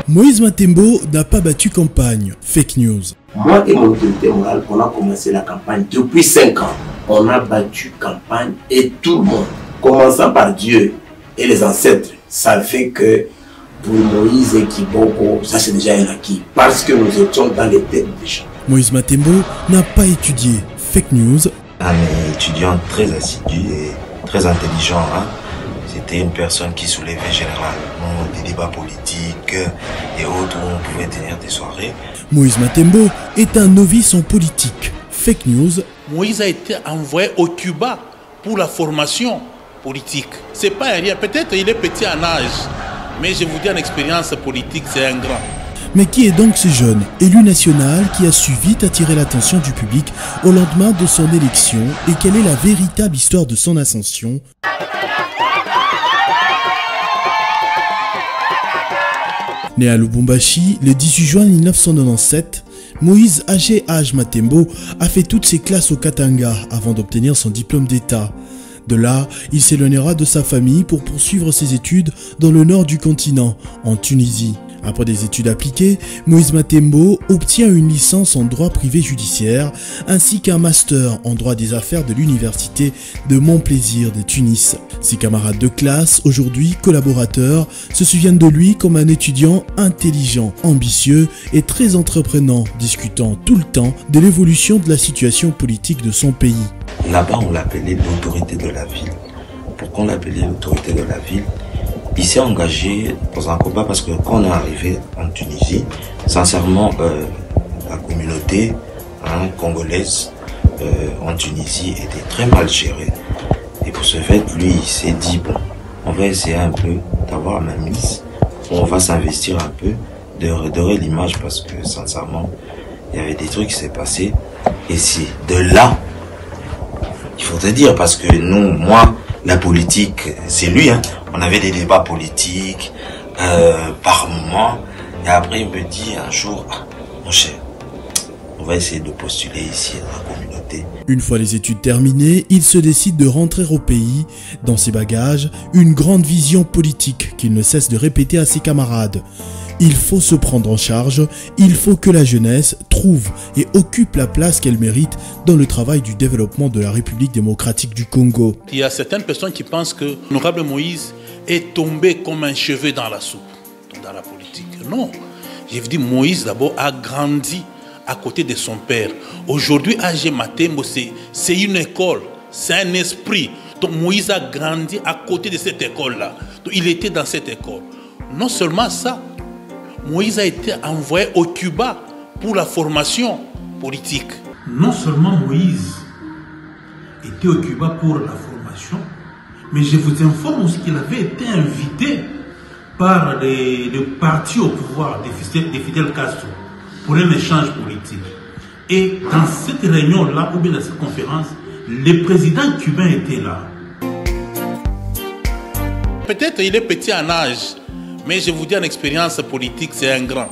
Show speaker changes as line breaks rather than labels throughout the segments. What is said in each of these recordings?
Moïse Matembo n'a pas battu campagne. Fake news.
Moi et mon autorité morale, on a commencé la campagne depuis 5 ans. On a battu campagne et tout le monde, commençant par Dieu et les ancêtres, ça fait que pour Moïse et Kiboko, ça c'est déjà un acquis. Parce que nous étions dans les têtes des gens.
Moïse Matembo n'a pas étudié. Fake news.
Un étudiant très assidu et très intelligent. C'était une personne qui soulevait généralement des débats politiques et autres où on pouvait tenir des soirées.
Moïse Matembo est un novice en politique. Fake news.
Moïse a été envoyé au Cuba pour la formation politique. C'est pas rien. Peut-être il est petit en âge, mais je vous dis en expérience politique, c'est un grand.
Mais qui est donc ce jeune élu national qui a su vite attirer l'attention du public au lendemain de son élection et quelle est la véritable histoire de son ascension? Né à Lubumbashi le 18 juin 1997, Moïse Hage Matembo a fait toutes ses classes au Katanga avant d'obtenir son diplôme d'État. De là, il s'éloignera de sa famille pour poursuivre ses études dans le nord du continent, en Tunisie. Après des études appliquées, Moïse Matembo obtient une licence en droit privé judiciaire ainsi qu'un master en droit des affaires de l'université de Montplaisir de Tunis. Ses camarades de classe, aujourd'hui collaborateurs, se souviennent de lui comme un étudiant intelligent, ambitieux et très entreprenant, discutant tout le temps de l'évolution de la situation politique de son pays.
Là-bas, on l'appelait l'autorité de la ville. Pourquoi on l'appelait l'autorité de la ville? Il s'est engagé dans un combat parce que quand on est arrivé en Tunisie, sincèrement, la communauté congolaise en Tunisie était très mal gérée. Et pour ce fait, lui, il s'est dit, bon, on va essayer un peu d'avoir la mise, on va s'investir un peu, de redorer l'image parce que sincèrement, il y avait des trucs qui s'est passé. Et c'est de là, il faudrait dire, parce que nous, moi, la politique, c'est lui, on avait des débats politiques par moment. Et après, il me dit un jour, mon cher, on va essayer de postuler ici dans la communauté.
Une fois les études terminées, il se décide de rentrer au pays. Dans ses bagages, une grande vision politique qu'il ne cesse de répéter à ses camarades. Il faut se prendre en charge, il faut que la jeunesse trouve et occupe la place qu'elle mérite dans le travail du développement de la République démocratique du Congo.
Il y a certaines personnes qui pensent que l'honorable Moïse est tombé comme un cheveu dans la soupe, dans la politique. Non, je vous dis, Moïse d'abord a grandi à côté de son père. Aujourd'hui, Hage Matembo, c'est une école, c'est un esprit. Donc Moïse a grandi à côté de cette école-là. Il était dans cette école. Non seulement ça, Moïse a été envoyé au Cuba pour la formation politique. Non seulement Moïse était au Cuba pour la formation, mais je vous informe aussi qu'il avait été invité par le parti au pouvoir de Fidel Castro pour un échange politique. Et dans cette réunion-là, ou bien dans cette conférence, le président cubain était là. Peut-être il est petit en âge, mais je vous dis en expérience politique, c'est un grand,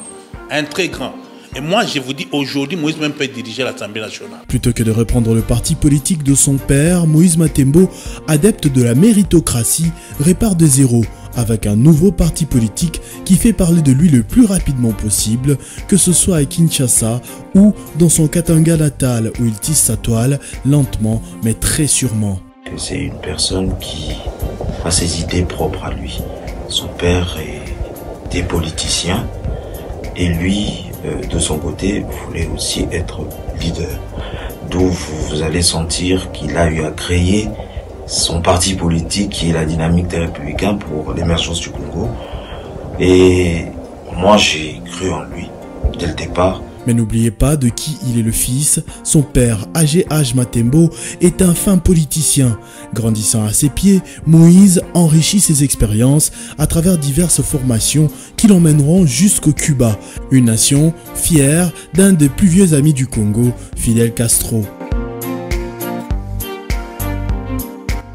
un très grand. Et moi, je vous dis aujourd'hui, Moïse même peut diriger l'Assemblée nationale.
Plutôt que de reprendre le parti politique de son père, Moïse Matembo, adepte de la méritocratie, répare de zéro avec un nouveau parti politique qui fait parler de lui le plus rapidement possible, que ce soit à Kinshasa ou dans son Katanga natal où il tisse sa toile lentement mais très sûrement.
C'est une personne qui a ses idées propres à lui. Son père était politicien et lui, de son côté, voulait aussi être leader. D'où vous allez sentir qu'il a eu à créer son parti politique qui est la Dynamique des Républicains pour l'émergence du Congo. Et moi, j'ai cru en lui dès le départ.
Mais n'oubliez pas de qui il est le fils. Son père, Hage Matembo, est un fin politicien. Grandissant à ses pieds, Moïse enrichit ses expériences à travers diverses formations qui l'emmèneront jusqu'au Cuba, une nation fière d'un des plus vieux amis du Congo, Fidel Castro.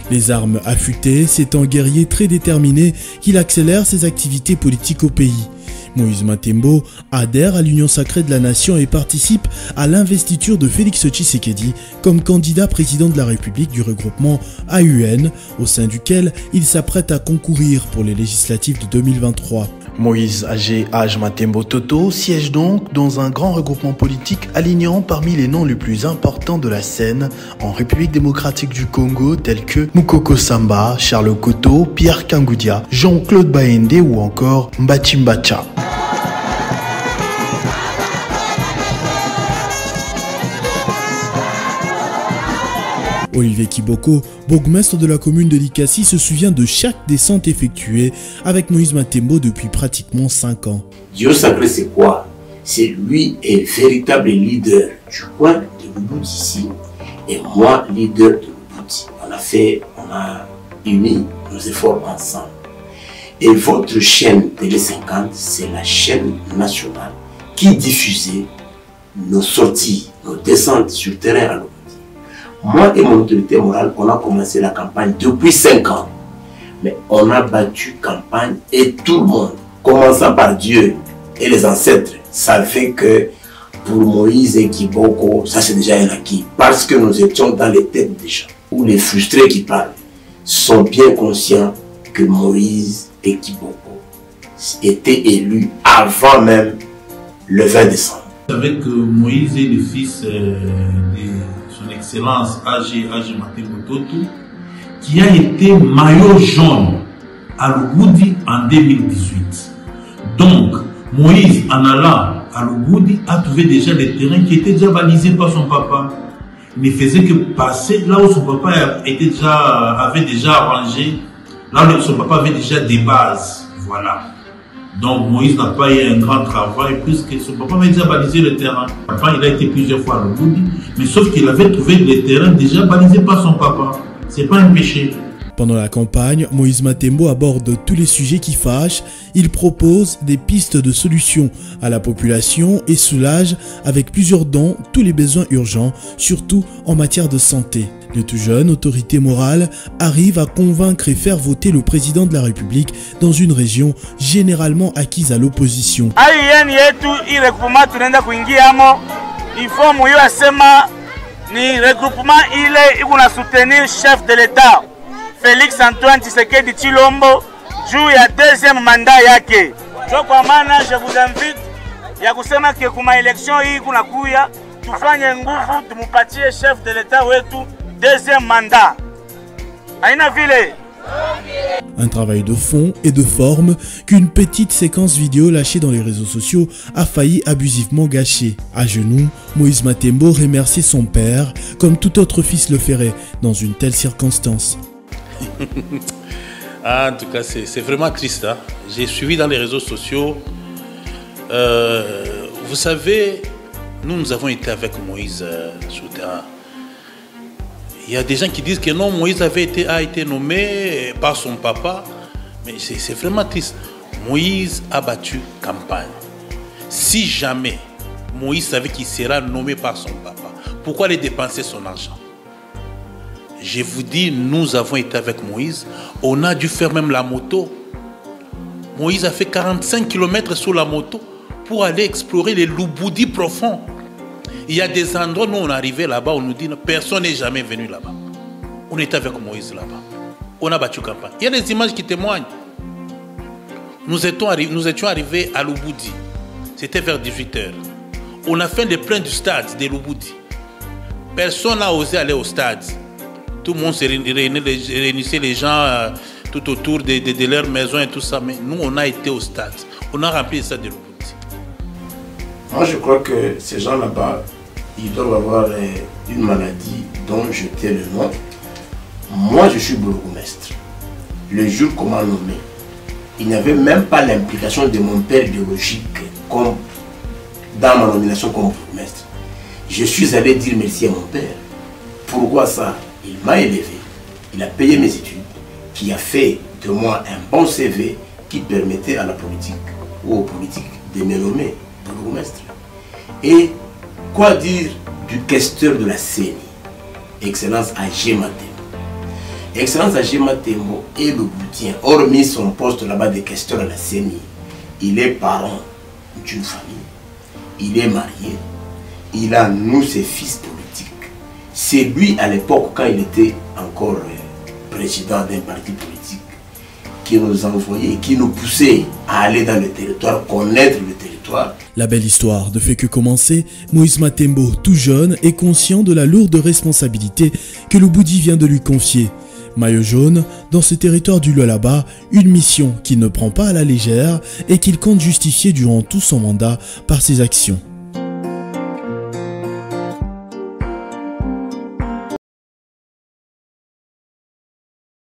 Les armes affûtées, c'est un guerrier très déterminé qu'il accélère ses activités politiques au pays. Moïse Matembo adhère à l'Union sacrée de la nation et participe à l'investiture de Félix Tshisekedi comme candidat président de la République du regroupement AUN, au sein duquel il s'apprête à concourir pour les législatives de 2023. Moïse Age Matembo Toto siège donc dans un grand regroupement politique alignant parmi les noms les plus importants de la scène en République démocratique du Congo tels que Mukoko Samba, Charles Koto, Pierre Kangoudia, Jean-Claude Baende ou encore Mbachi Mbacha. Olivier Kiboko, bourgmestre de la commune de Likasi, se souvient de chaque descente effectuée avec Moïse Matembo depuis pratiquement 5 ans.
Dieu sacré, c'est quoi? C'est lui est véritable leader du coin de Lubouti ici et moi leader de Lubouti. On a uni nos efforts ensemble. Et votre chaîne Télé 50, c'est la chaîne nationale qui diffusait nos sorties, nos descentes sur terrain à Lubouti. Moi et mon autorité morale, on a commencé la campagne depuis 5 ans. Mais on a battu campagne et tout le monde, commençant par Dieu et les ancêtres, savaient que pour Moïse et Kiboko, ça c'est déjà un acquis. Parce que nous étions dans les têtes des gens, où les frustrés qui parlent sont bien conscients que Moïse et Kiboko étaient élus avant même le 20 décembre.
Vous savez que Moïse est le fils de son excellence Age Matembo Toto, qui a été maillot jaune à Lubudi en 2018. Donc, Moïse, en allant à Lubudi, a trouvé déjà les terrains qui étaient déjà balisés par son papa. Il ne faisait que passer là où son papa avait déjà arrangé, là où son papa avait déjà des bases. Voilà. Donc Moïse n'a pas eu un grand travail puisque son papa avait déjà balisé le terrain. Papa, il a été plusieurs fois à Lubudi, mais sauf qu'il avait trouvé les terrains déjà balisés par son papa. C'est pas un péché.
Pendant la campagne, Moïse Matembo aborde tous les sujets qui fâchent. Il propose des pistes de solutions à la population et soulage avec plusieurs dons tous les besoins urgents, surtout en matière de santé. Le tout jeune autorité morale arrive à convaincre et faire voter le président de la République dans une région généralement acquise à l'opposition.
Il faut ni regroupement il a soutenir chef de l'État Félix Antoine Tshisekedi Tshilombo juu ya deuxième mandat yake. Kwa maana je vous invite ya kusema ke kuma election hii kuna kuya tufanye nguvu tumupatie chef de l'État wetu deuxième mandat. Aina vile.
Un travail de fond et de forme qu'une petite séquence vidéo lâchée dans les réseaux sociaux a failli abusivement gâcher. À genoux, Moïse Matembo remerciait son père comme tout autre fils le ferait dans une telle circonstance.
En tout cas, c'est vraiment triste. Hein? J'ai suivi dans les réseaux sociaux. Vous savez, nous avons été avec Moïse sur le terrain. Il y a des gens qui disent que non, Moïse a été nommé par son papa. Mais c'est vraiment triste. Moïse a battu campagne. Si jamais Moïse savait qu'il sera nommé par son papa, pourquoi aller dépenser son argent? Je vous dis, nous avons été avec Moïse. On a dû faire même la moto. Moïse a fait 45 km sur la moto pour aller explorer les Lubudi profonds. Il y a des endroits où on est arrivé là-bas, on nous dit personne n'est jamais venu là-bas. On était avec Moïse là-bas. On a battu campagne. Il y a des images qui témoignent. Nous étions arrivés à Lubudi. C'était vers 18h. On a fait le plein du stade de Lubudi. Personne n'a osé aller au stade. Tout le monde s'est réunissait les gens tout autour de leur maison et tout ça. Mais nous, on a été au stade. On a rempli le stade de Lubudi.
Moi, je crois que ces gens là-bas, ils doivent avoir une maladie dont je tais le nom. Moi, je suis bourgmestre. Le jour qu'on m'a nommé, il n'y avait même pas l'implication de mon père biologique comme dans ma nomination comme bourgmestre. Je suis allé dire merci à mon père. Pourquoi ça? Il m'a élevé, il a payé mes études, qui a fait de moi un bon CV qui permettait à la politique ou aux politiques de me nommer bourgmestre. Et quoi dire du questeur de la CENI, Excellence Age Matembo. Excellence Age Matembo est le boutien, hormis son poste là-bas de questeur à la CENI. Il est parent d'une famille, il est marié, il a nous ses fils politiques. C'est lui à l'époque, quand il était encore président d'un parti politique, qui nous envoyait, qui nous poussait à aller dans le territoire, connaître le territoire.
La belle histoire ne fait que commencer. Moïse Matembo, tout jeune, est conscient de la lourde responsabilité que le Boudi vient de lui confier. Maillot jaune, dans ce territoire du Lualaba, une mission qu'il ne prend pas à la légère et qu'il compte justifier durant tout son mandat par ses actions.